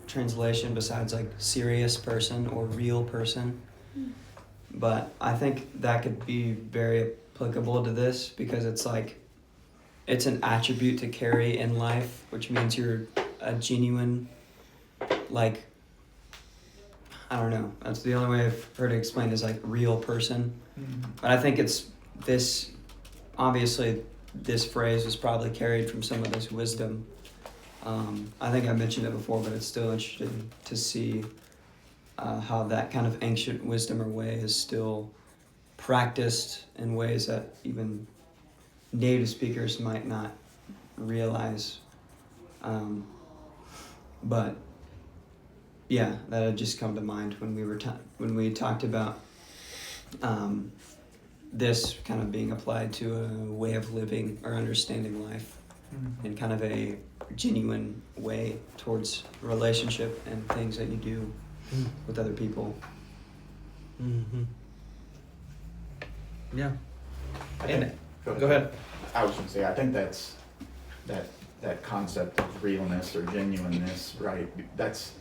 translation besides like serious person or real person. But I think that could be very applicable to this because it's like it's an attribute to carry in life, which means you're a genuine, like, I don't know, that's the only way I've heard it explained is like real person. Mhm. But I think it's this, obviously this phrase was probably carried from some of this wisdom. I think I mentioned it before, but it's still interesting to see how that kind of ancient wisdom or way is still practiced in ways that even native speakers might not realize. But yeah, that had just come to mind when we were when we talked about this kind of being applied to a way of living or understanding life Mhm. in kind of a genuine way towards relationship and things that you do with other people. Mm-hmm. Yeah. I And think- go ahead. I was gonna say, I think that's that concept of realness or genuineness, right? That's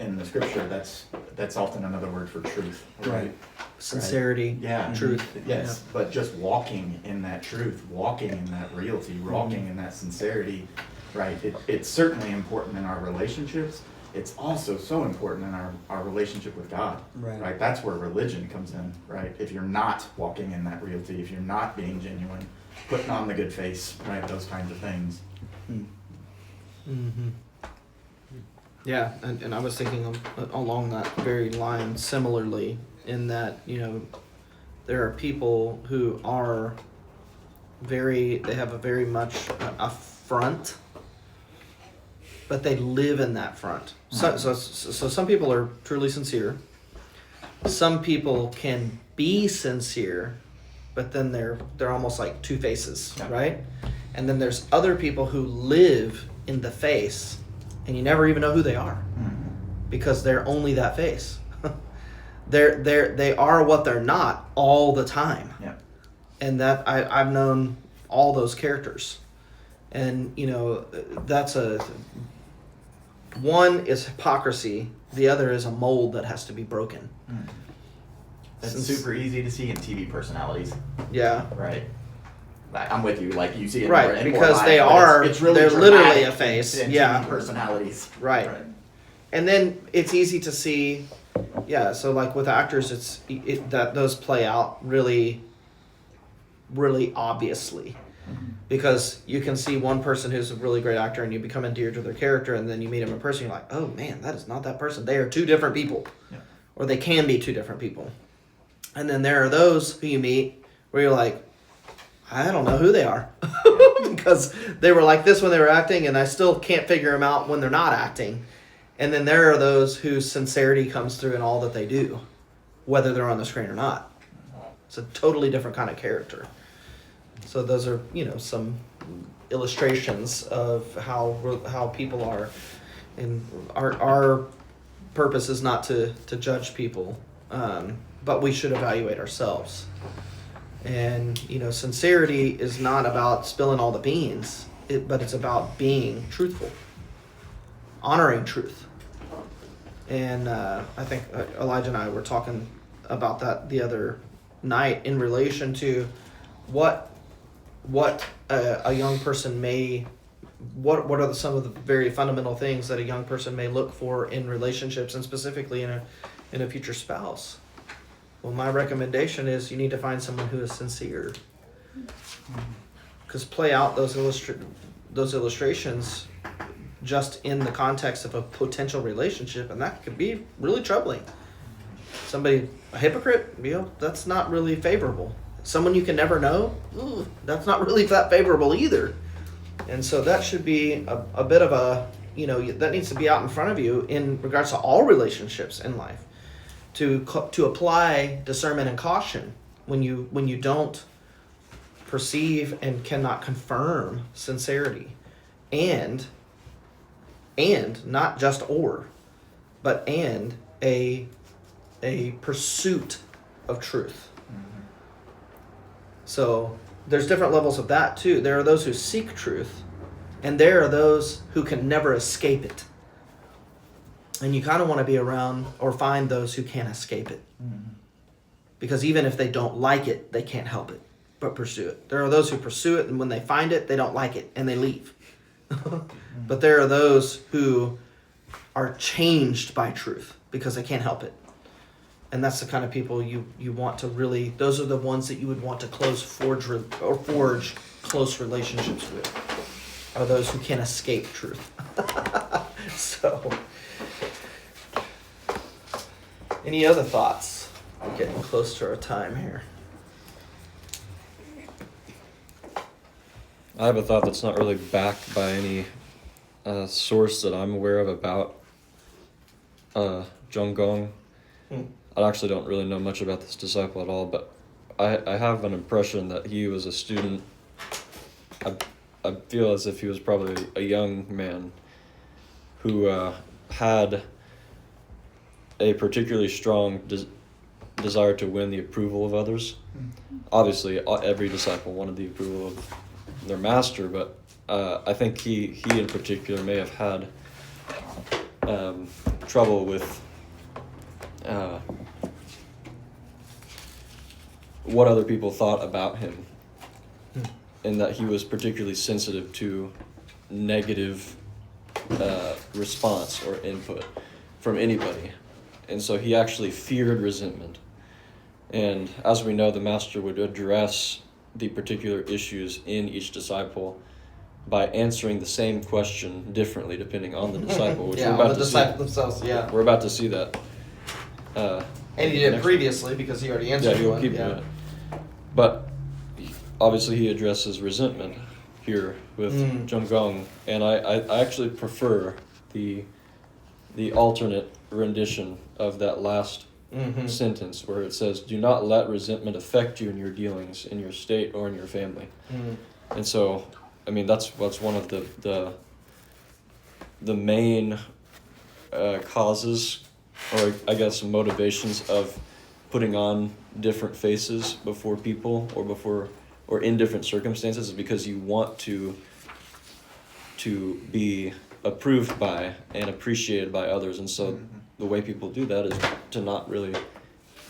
in the scripture. That's that's often another word for truth, right? Right. Sincerity, Yeah. truth. Yes, but just walking in that truth, walking in that reality, walking in that sincerity, right? It's certainly important in our relationships. It's also so important in our relationship with God, Right. That's where religion comes in, right? If you're not walking in that reality, if you're not being genuine, putting on the good face, right? Those kinds of things. Hmm. Mm-hmm. Yeah, and I was thinking along that very line similarly, in that, there are people who are they have a very much a front, but they live in that front. So some people are truly sincere. Some people can be sincere, but then they're almost like two faces, Yeah. right? And then there's other people who live in the face, and you never even know who they are because they're only that face. They are what they're not all the time. Yeah. And that I've known all those characters, and that's one is hypocrisy, the other is a mold that has to be broken. That's Since- super easy to see in TV personalities, Yeah. right? I'm with you. Like you see it Right, more, in more because live, they but are- It's really they're dramatic literally a face, in yeah. TV personalities. Right. And then it's easy to see, so like with actors, that those play out really, really obviously. Because you can see one person who's a really great actor and you become endeared to their character, and then you meet him in person, you're like, oh man, that is not that person. They are two different people. Yeah. Or they can be two different people. And then there are those who you meet where you're like, I don't know who they are. Because they were like this when they were acting, and I still can't figure them out when they're not acting. And then there are those whose sincerity comes through in all that they do, whether they're on the screen or not. It's a totally different kind of character. So those are, some illustrations of how people are. And our purpose is not to judge people, but we should evaluate ourselves. And, sincerity is not about spilling all the beans, but it's about being truthful, honoring truth. And I think Elijah and I were talking about that the other night in relation to what a young person may, what are some of the very fundamental things that a young person may look for in relationships, and specifically in a future spouse. Well, my recommendation is you need to find someone who is sincere. Because play out those illustrations just in the context of a potential relationship, and that could be really troubling. Somebody, a hypocrite, that's not really favorable. Someone you can never know, that's not really that favorable either. And so that should be a bit of a, that needs to be out in front of you in regards to all relationships in life. To apply discernment and caution when you don't perceive and cannot confirm sincerity, and not just but a pursuit of truth. So there's different levels of that too. There are those who seek truth, and there are those who can never escape it. And you kind of want to be around or find those who can't escape it. Because even if they don't like it, they can't help it but pursue it. There are those who pursue it, and when they find it, they don't like it and they leave. But there are those who are changed by truth because they can't help it. And that's the kind of people you want to really, those are the ones that you would want to forge close relationships with, are those who can't escape truth. So, any other thoughts? We're getting close to our time here. I have a thought that's not really backed by any source that I'm aware of about Zhong Gong. I actually don't really know much about this disciple at all, but I have an impression that he was a student. I feel as if he was probably a young man who had a particularly strong desire to win the approval of others. Obviously, every disciple wanted the approval of their master, but I think he in particular may have had trouble with what other people thought about him, and that he was particularly sensitive to negative response or input from anybody. And so he actually feared resentment. And as we know, the master would address the particular issues in each disciple by answering the same question differently depending on the disciple, which yeah, we're about on the to disciples see. themselves, yeah. We're about to see that. And he did previously because he already answered Yeah, he'll one. keep doing it. But obviously he addresses resentment here with Zhonggong, and I actually prefer the alternate rendition of that last sentence where it says, "Do not let resentment affect you in your dealings, in your state, or in your family." And so, I mean, that's one of the main causes, or I guess motivations of putting on different faces before people or in different circumstances, is because you want to be approved by and appreciated by others. And so the way people do that is to not really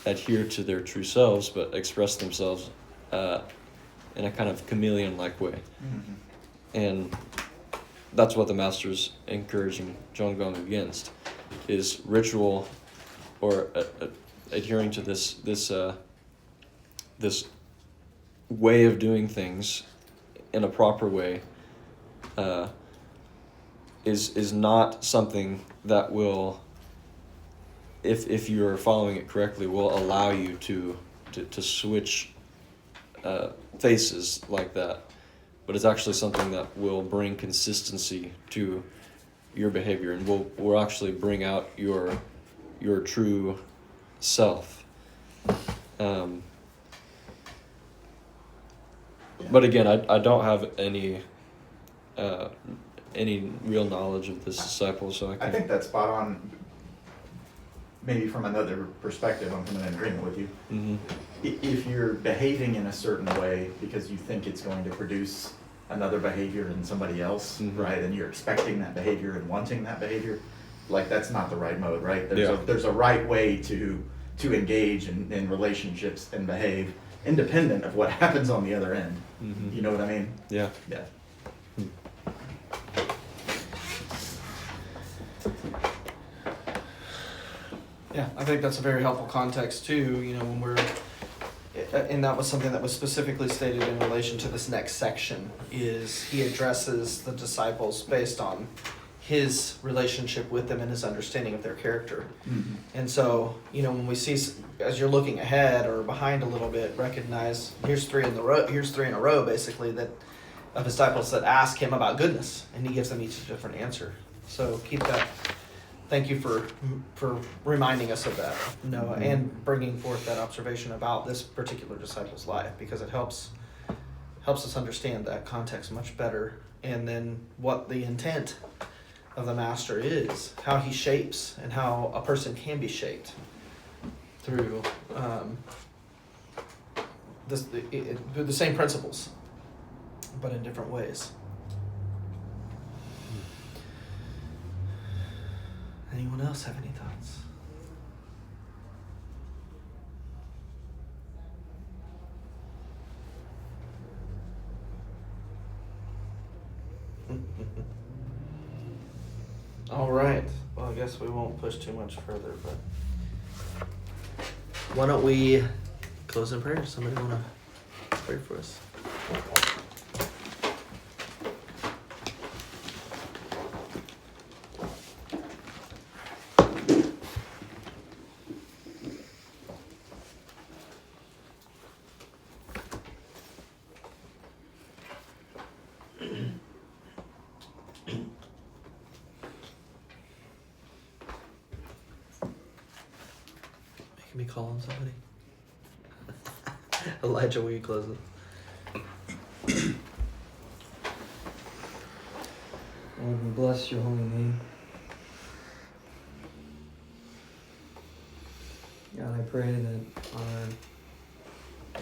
adhere to their true selves, but express themselves in a kind of chameleon-like way. And that's what the master's encouraging Zhonggong against, is ritual or adhering to this way of doing things in a proper way is not something that will, if you're following it correctly, will allow you to switch faces like that. But it's actually something that will bring consistency to your behavior, and will actually bring out your true self. But again, I don't have any real knowledge of this disciple, so I think that's spot on. Maybe from another perspective, I'm in agreement with you. If you're behaving in a certain way because you think it's going to produce another behavior in somebody else, right, and you're expecting that behavior and wanting that behavior, like, that's not the right mode, right? There's a right way to engage in relationships and behave independent of what happens on the other end. You know what I mean? Yeah. Yeah. Yeah, I think that's a very helpful context too, you know, when we're, and that was something that was specifically stated in relation to this next section, is he addresses the disciples based on his relationship with them and his understanding of their character. And so, you know, when we see, as you're looking ahead or behind a little bit, recognize here's three in a row basically, that of disciples that ask him about goodness, and he gives them each a different answer. So keep that. Thank you for reminding us of that, Noah, and bringing forth that observation about this particular disciple's life, because it helps us understand that context much better, and then what the intent of the master is, how he shapes, and how a person can be shaped through through the same principles, but in different ways. Anyone else have any thoughts? All right. Well, I guess we won't push too much further, but why don't we close in prayer? Somebody want to pray for us? Making me call on somebody. Elijah, will you close it? Lord, we bless your holy name. God, I pray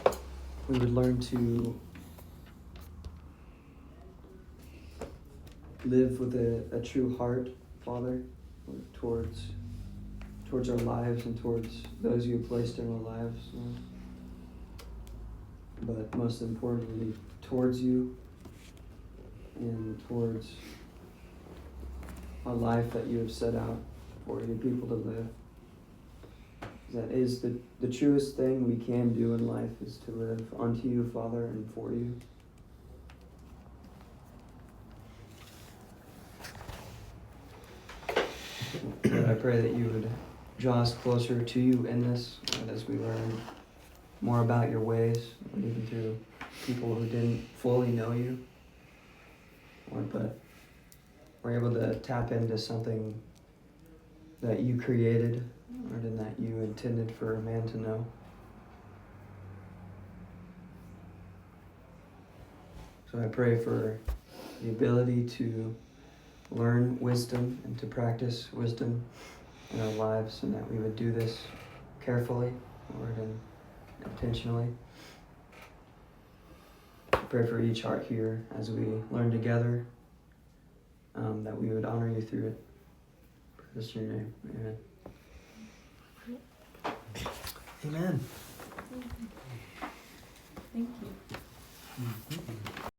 that we would learn to live with a true heart, Father, towards towards our lives and towards those you have placed in our lives, Lord. But most importantly, towards you and towards a life that you have set out for your people to live. That is the truest thing we can do in life, is to live unto you, Father, and for you. Lord, I pray that you would draw us closer to you in this, and as we learn more about your ways, and even through people who didn't fully know you, Lord, but we're able to tap into something that you created, Lord, and that you intended for a man to know. So I pray for the ability to learn wisdom and to practice wisdom in our lives, and that we would do this carefully, Lord, and intentionally. I pray for each heart here as we learn together, that we would honor you through it. Praise your name. Amen. Amen. Thank you.